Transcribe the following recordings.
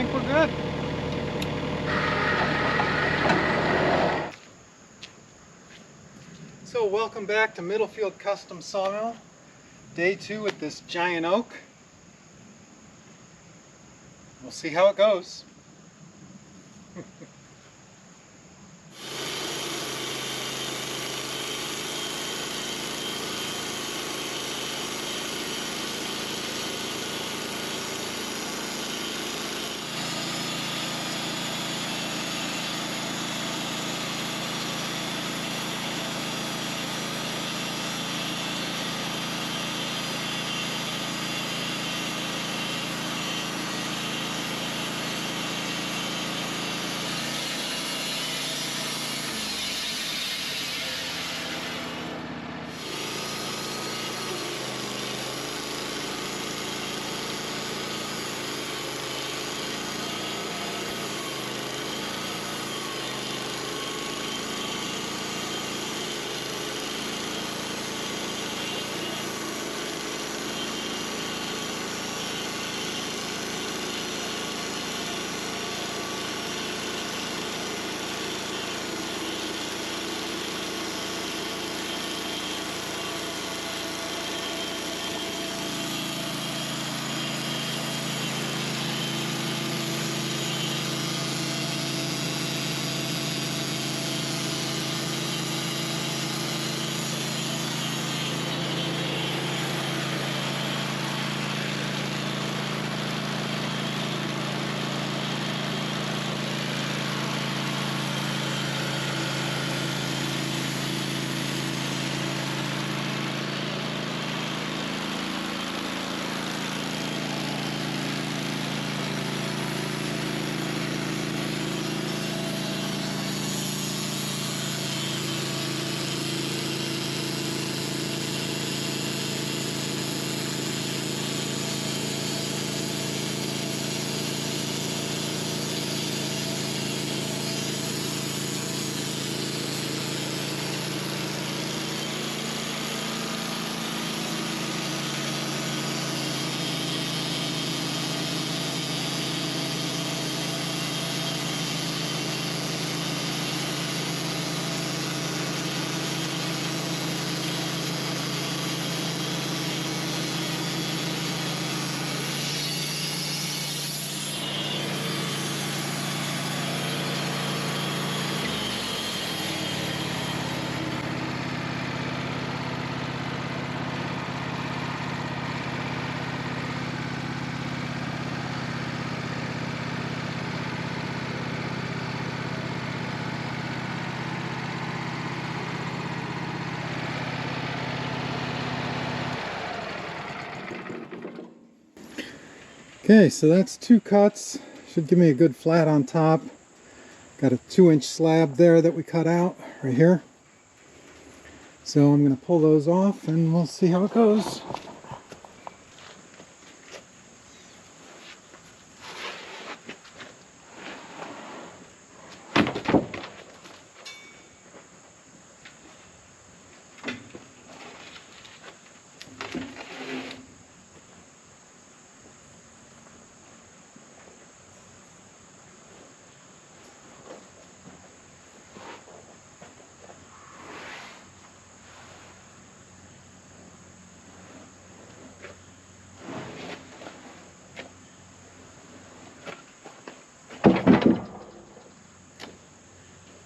think we're good. So welcome back to Middlefield Custom Sawmill. Day 2 with this giant oak. We'll see how it goes. Okay, so that's 2 cuts. Should give me a good flat on top. Got a 2-inch slab there that we cut out right here. So I'm going to pull those off and we'll see how it goes.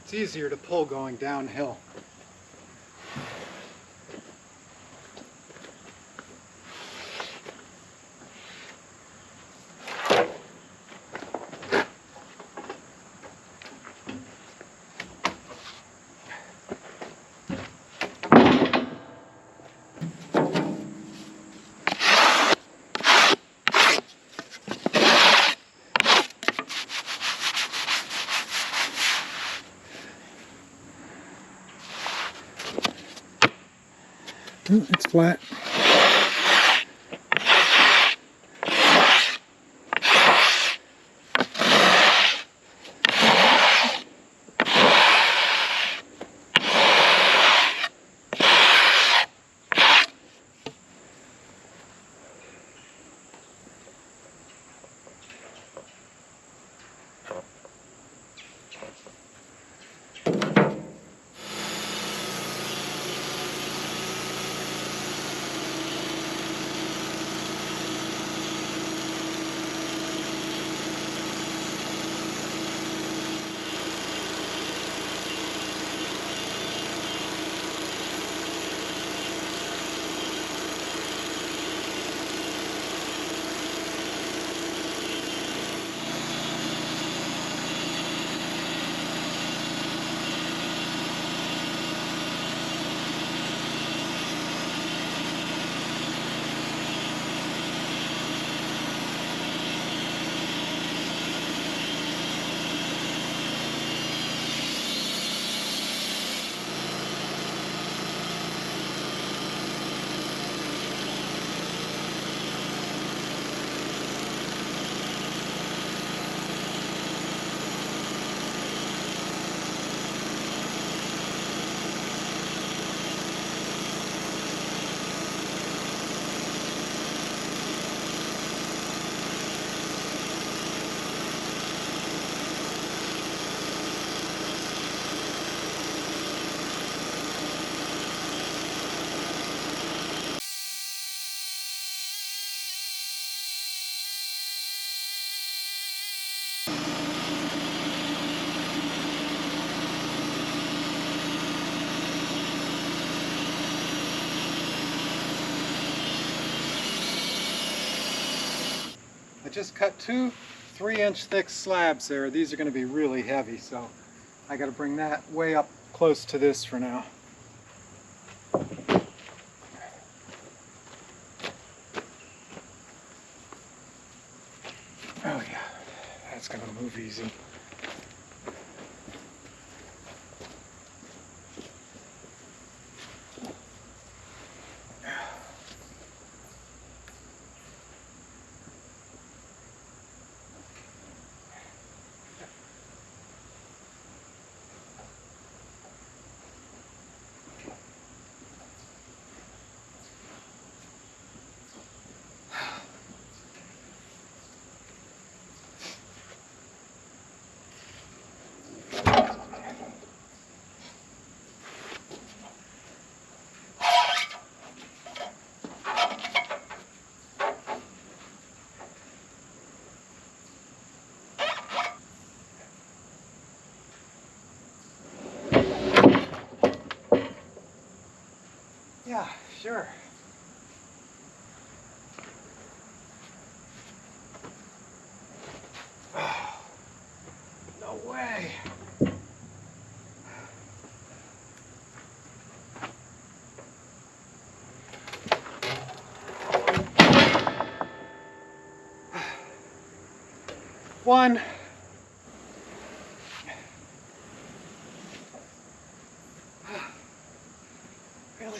It's easier to pull going downhill. It's flat. I just cut two 3-inch thick slabs there. These are going to be really heavy, so I got to bring that way up close to this for now. Oh yeah, that's going to move easy. Yeah, sure. Oh, no way. One. Really?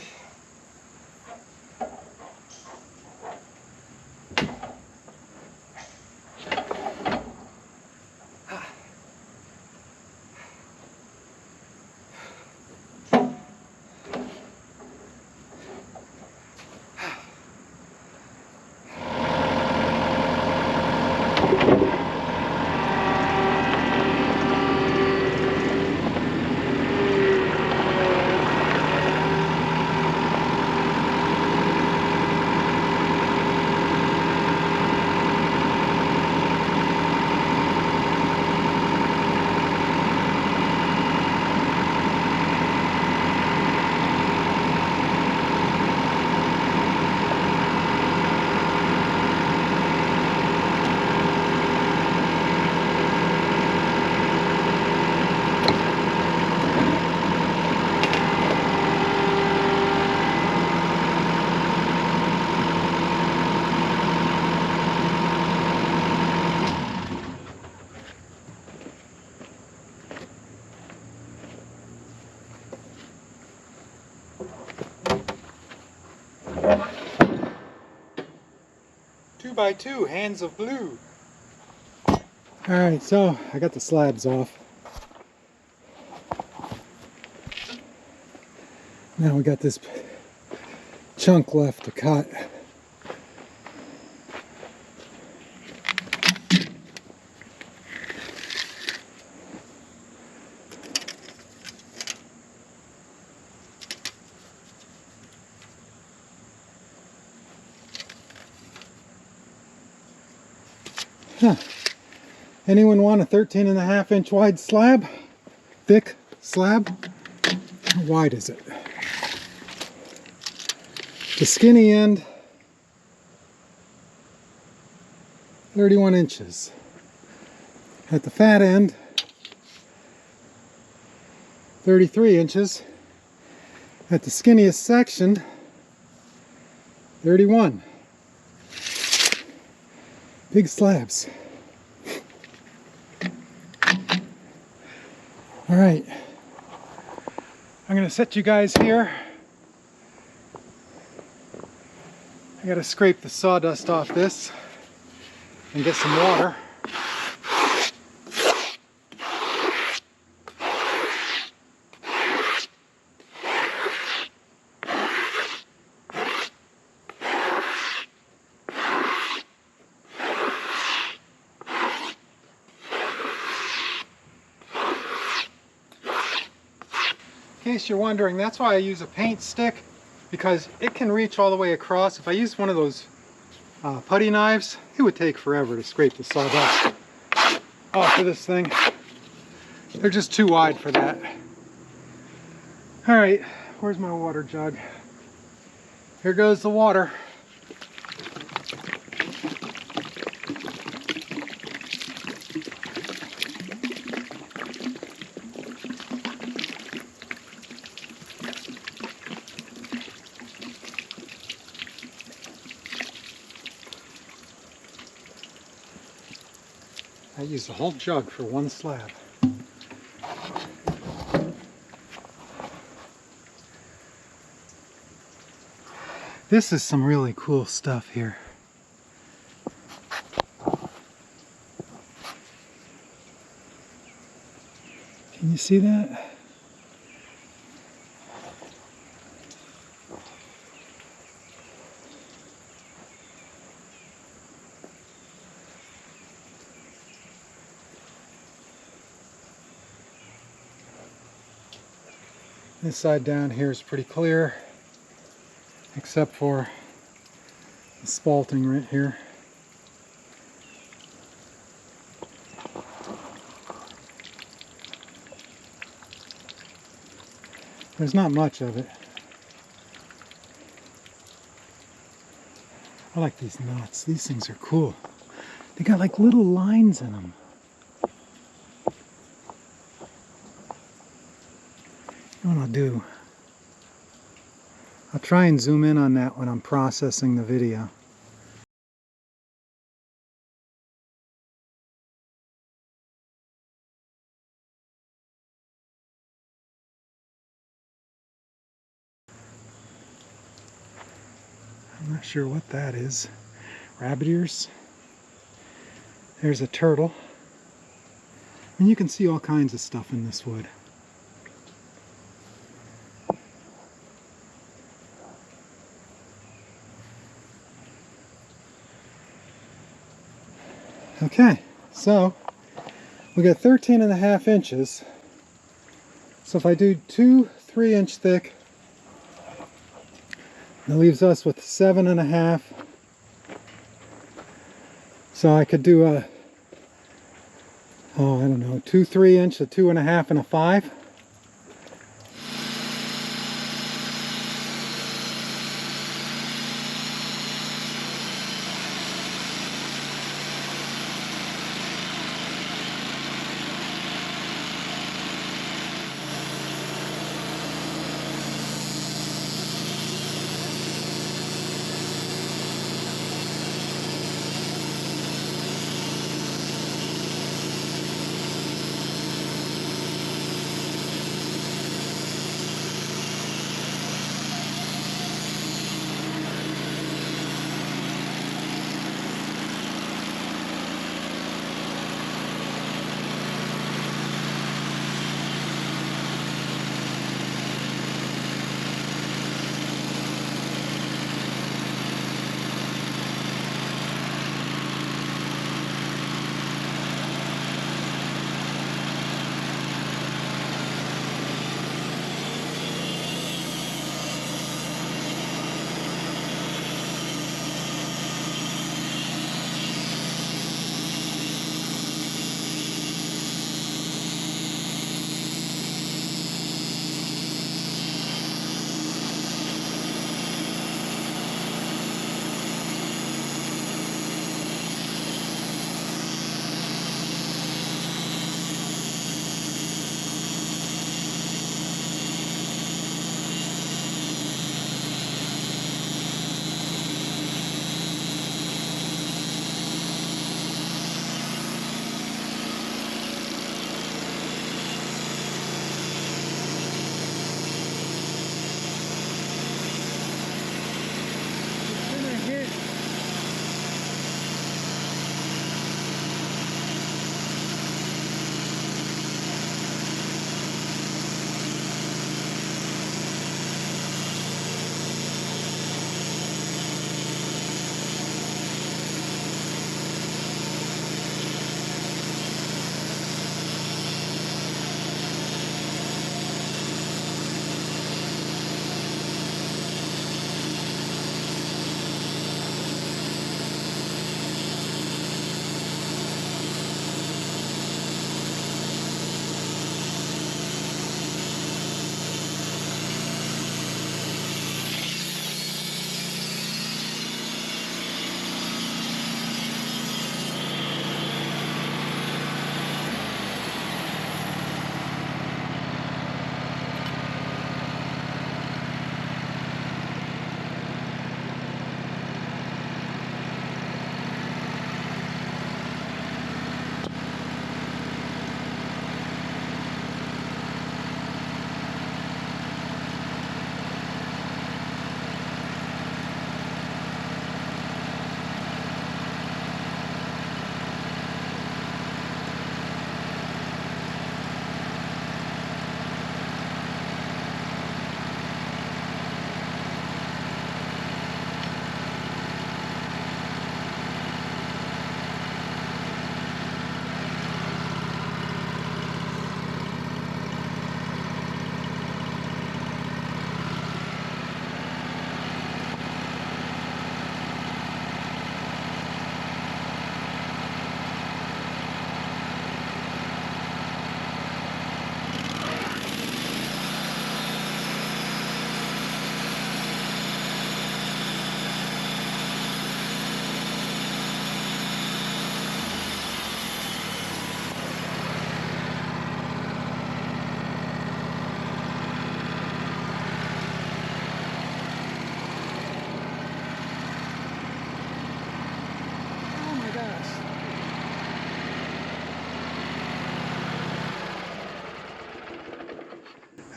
Two by two, hands of blue. Alright, so I got the slabs off. Now we got this chunk left to cut. Huh. Anyone want a 13.5-inch wide slab? Thick slab? How wide is it? The skinny end, 31 inches. At the fat end, 33 inches. At the skinniest section, 31. Big slabs. All right, I'm gonna set you guys here. I gotta scrape the sawdust off this and get some water. In case you're wondering, that's why I use a paint stick, because it can reach all the way across. If I used one of those putty knives, it would take forever to scrape the sawdust off of this thing. They're just too wide for that. All right, where's my water jug? Here goes the water. I used a whole jug for one slab. This is some really cool stuff here. Can you see that? This side down here is pretty clear, except for the spalting right here. There's not much of it. I like these nuts. These things are cool. They got like little lines in them. You know what I'll do? I'll try and zoom in on that when I'm processing the video. I'm not sure what that is. Rabbit ears. There's a turtle. And you can see all kinds of stuff in this wood. Okay, so we got 13.5 inches. So if I do 2 3-inch thick, that leaves us with 7.5. So I could do a, oh, I don't know, 2 3-inch, a 2.5, and a 5.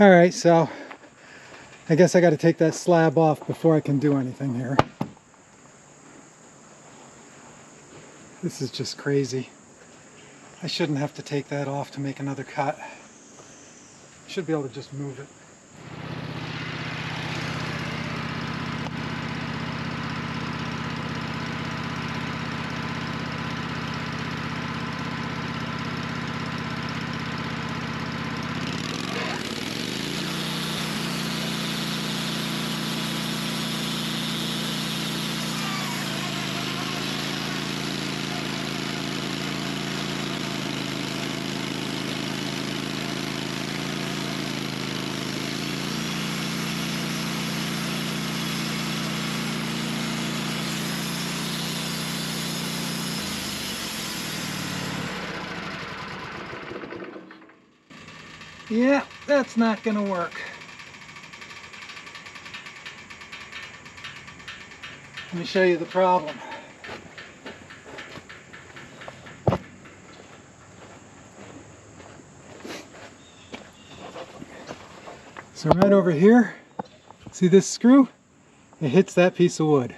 All right, so I guess I got to take that slab off before I can do anything here. This is just crazy. I shouldn't have to take that off to make another cut. Should be able to just move it. Yeah, that's not gonna work. Let me show you the problem. So right over here, see this screw? It hits that piece of wood.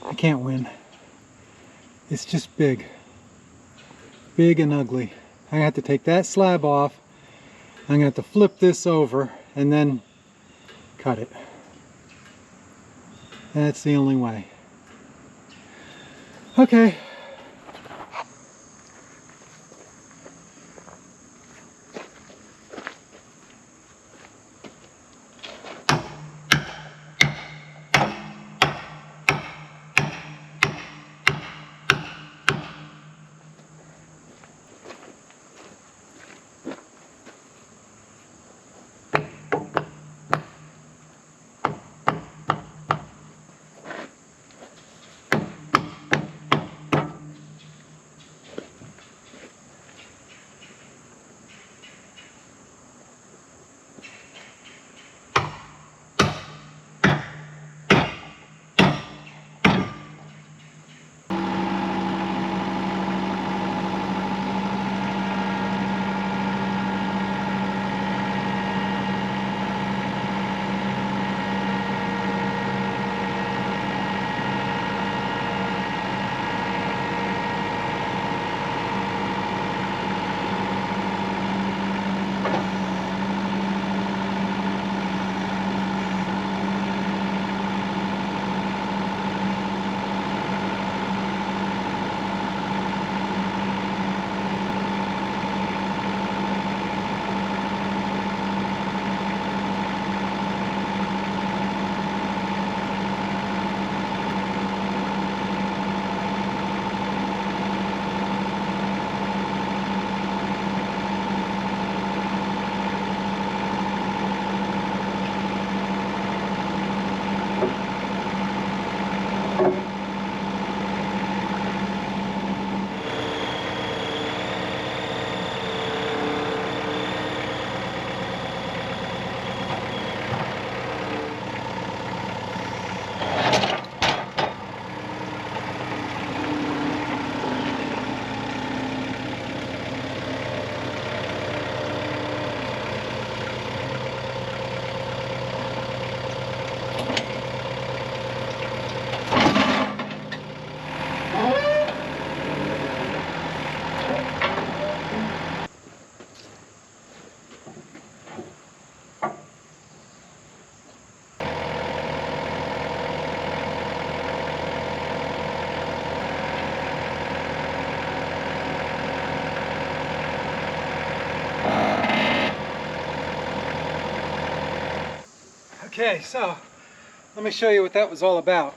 I can't win. It's just big. Big and ugly. I'm gonna have to take that slab off. I'm gonna have to flip this over and then cut it. That's the only way. Okay. Okay, so let me show you what that was all about.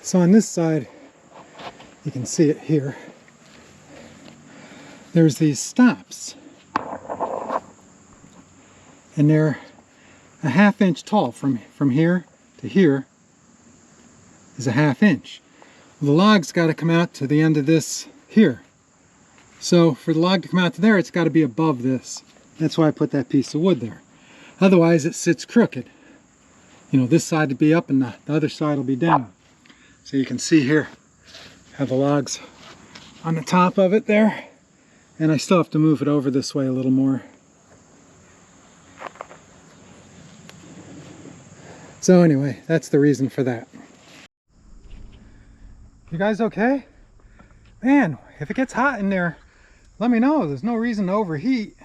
So on this side, you can see it here, there's these stops, and they're a ½ inch tall. From here to here is a ½ inch. Well, the log's got to come out to the end of this here. So for the log to come out to there, it's got to be above this. That's why I put that piece of wood there. Otherwise it sits crooked. You know, this side would be up and the other side will be down. So you can see here, Have the logs on the top of it there. And I still have to move it over this way a little more. So anyway, that's the reason for that. You guys okay? Man, if it gets hot in there, let me know. There's no reason to overheat.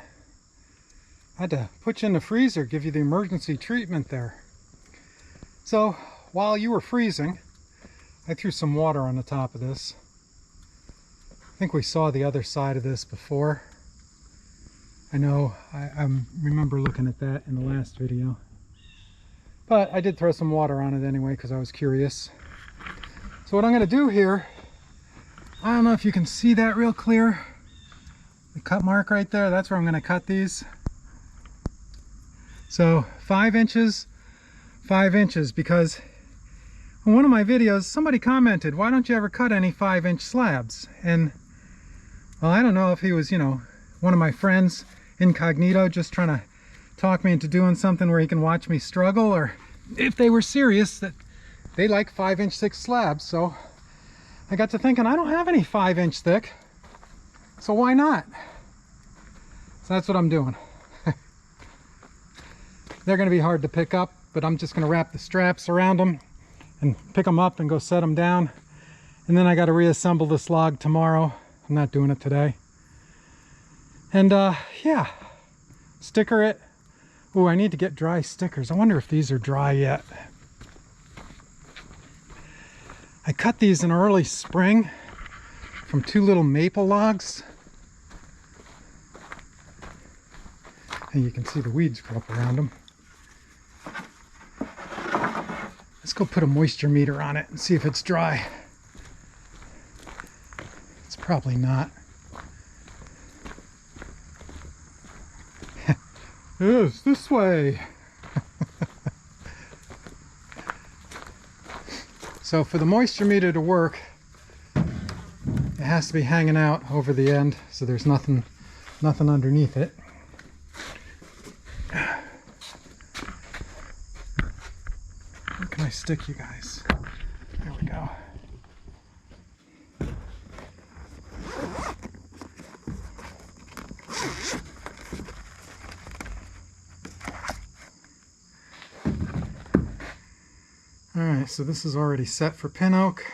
I had to put you in the freezer, give you the emergency treatment there. So while you were freezing, I threw some water on the top of this. I think we saw the other side of this before. I know, I remember looking at that in the last video. But I did throw some water on it anyway because I was curious. So what I'm going to do here, I don't know if you can see that real clear. The cut mark right there, that's where I'm going to cut these. So 5 inches, 5 inches, because in one of my videos somebody commented, why don't you ever cut any 5-inch slabs? And well, I don't know if he was, you know, one of my friends incognito just trying to talk me into doing something where he can watch me struggle, or if they were serious that they like 5-inch thick slabs. So I got to thinking, I don't have any 5-inch thick, so why not? So that's what I'm doing. They're going to be hard to pick up, but I'm just going to wrap the straps around them and pick them up and go set them down. And then I got to reassemble this log tomorrow. I'm not doing it today. And yeah, sticker it. Oh, I need to get dry stickers. I wonder if these are dry yet. I cut these in early spring from 2 little maple logs. And you can see the weeds grow up around them. Let's go put a moisture meter on it and see if it's dry. It's probably not. Yes, this way. So for the moisture meter to work, it has to be hanging out over the end, so there's nothing underneath it. Where can I stick you guys? There we go. Alright, so this is already set for pin oak.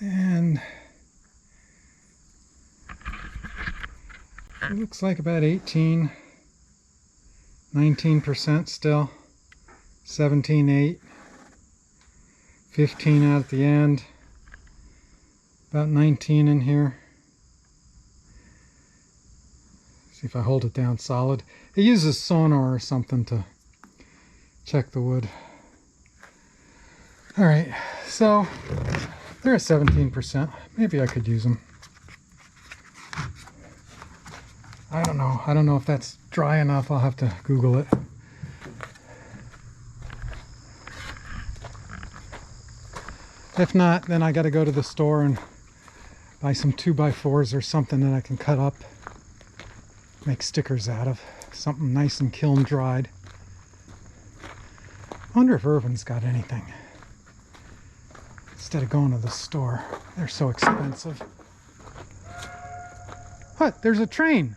And it looks like about 19% still. 17.8. 15 out at the end. About 19 in here. See if I hold it down solid. It uses sonar or something to check the wood. Alright, so they're at 17%. Maybe I could use them. I don't know. I don't know if that's dry enough. I'll have to Google it. If not, then I got to go to the store and buy some 2x4s or something that I can cut up. Make stickers out of. Something nice and kiln dried. I wonder if Irvin's got anything. Instead of going to the store. They're so expensive. What? There's a train!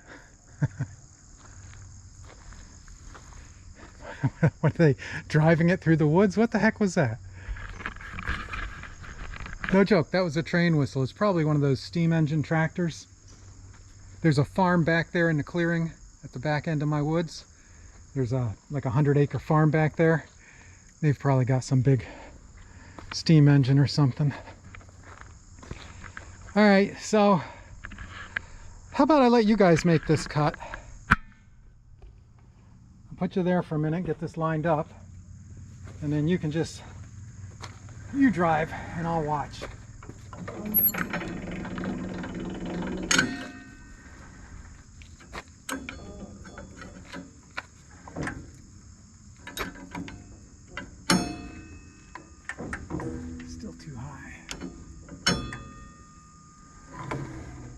What are they, driving it through the woods? What the heck was that? No joke, that was a train whistle. It's probably one of those steam engine tractors. There's a farm back there in the clearing at the back end of my woods. There's like a 100-acre farm back there. They've probably got some big steam engine or something. All right, so how about I let you guys make this cut? I'll put you there for a minute, get this lined up, and then you can just, you drive and I'll watch. Still too high.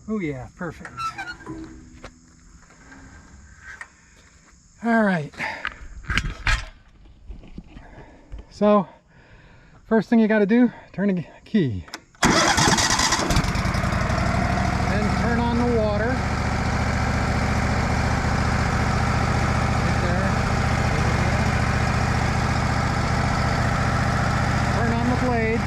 Oh yeah, perfect. All right, So first thing you got to do, turn the key and turn on the water. Right there. Turn on the blade.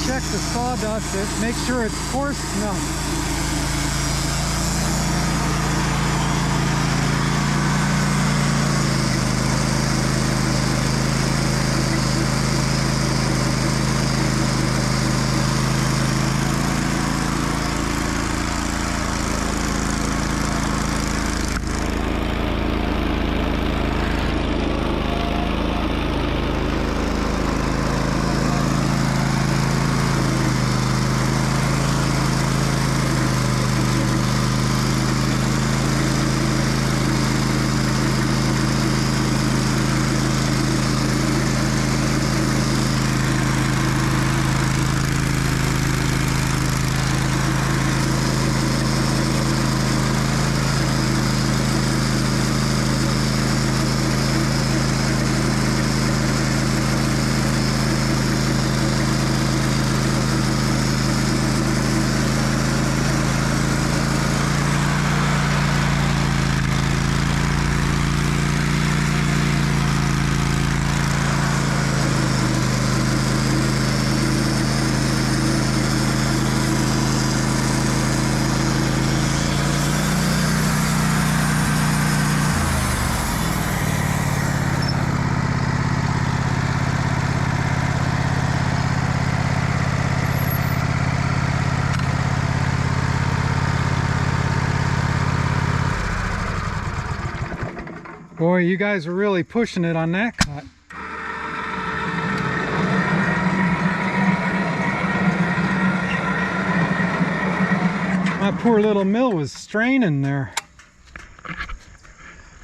Check the sawdust, make sure it's coarse enough. Boy, you guys are really pushing it on that cut. My poor little mill was straining there.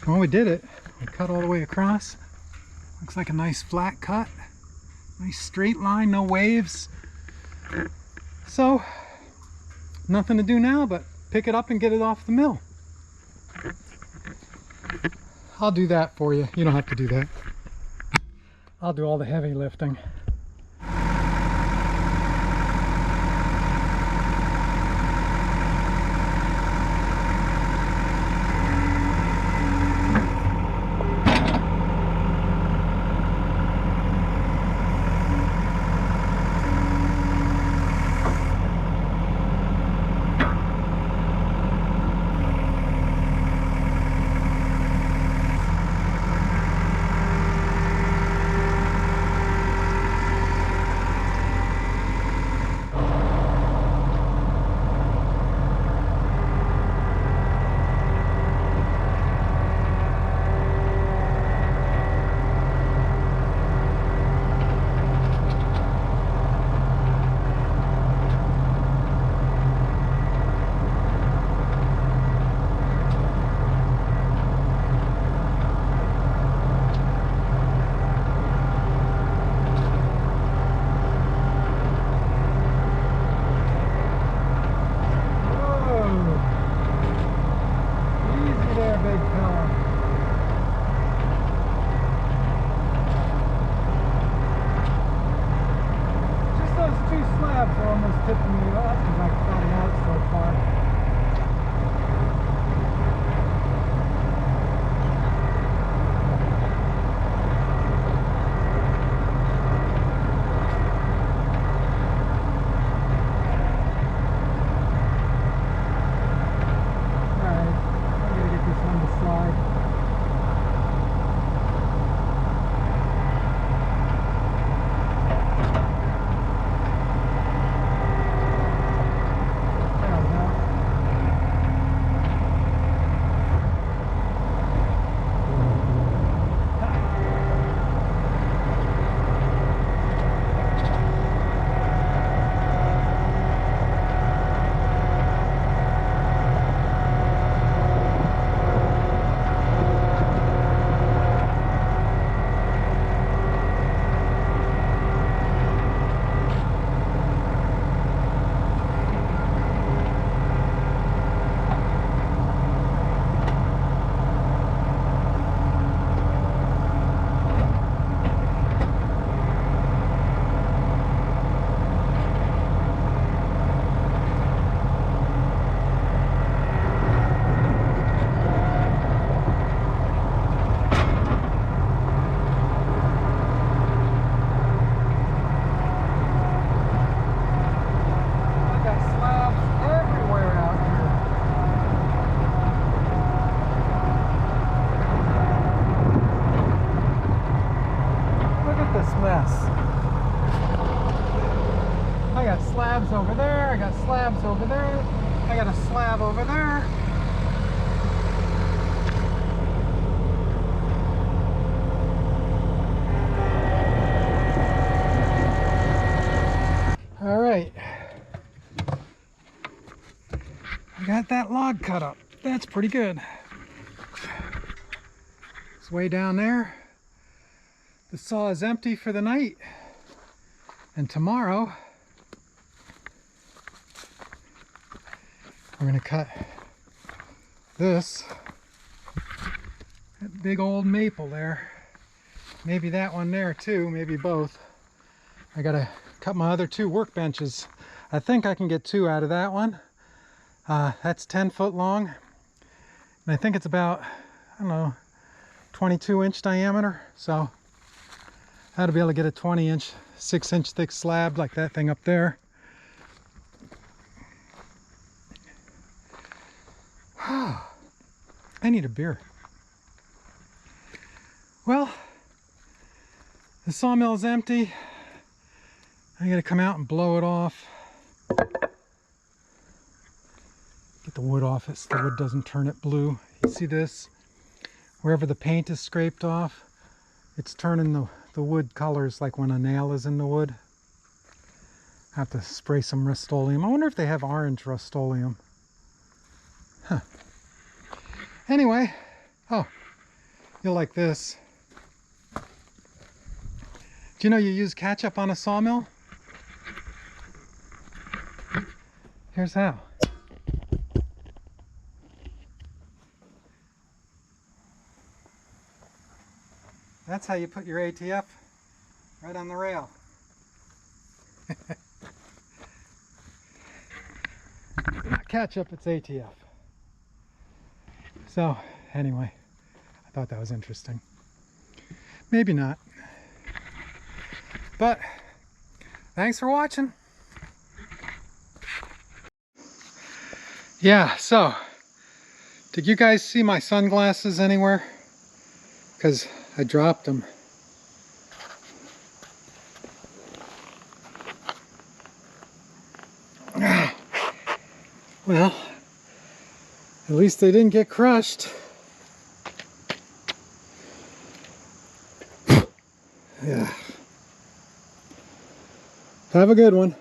Well, we did it. We cut all the way across. Looks like a nice flat cut. Nice straight line, no waves. So, nothing to do now but pick it up and get it off the mill. I'll do that for you. You don't have to do that. I'll do all the heavy lifting. slabs over there, I got slabs over there, I got a slab over there. All right, I got that log cut up. That's pretty good. It's way down there. The saw is empty for the night, and tomorrow we're gonna cut this, that big old maple there. Maybe that one there too, maybe both. I gotta cut my other two workbenches. I think I can get two out of that one. That's 10 foot long. And I think it's about, I don't know, 22-inch diameter. So I ought to be able to get a 20-inch, 6-inch thick slab like that thing up there. I need a beer. Well, the sawmill is empty. I gotta come out and blow it off. Get the wood off it so the wood doesn't turn it blue. You see this? Wherever the paint is scraped off, it's turning the wood colors like when a nail is in the wood. I have to spray some Rust-Oleum. I wonder if they have orange Rust-Oleum. Huh. Anyway, oh, you'll like this. Do you know you use ketchup on a sawmill? Here's how. That's how you put your ATF right on the rail. Not ketchup, it's ATF. So, anyway, I thought that was interesting. Maybe not. But, thanks for watching. Yeah, so, did you guys see my sunglasses anywhere? Because I dropped them. Well, at least they didn't get crushed. Yeah. Have a good one.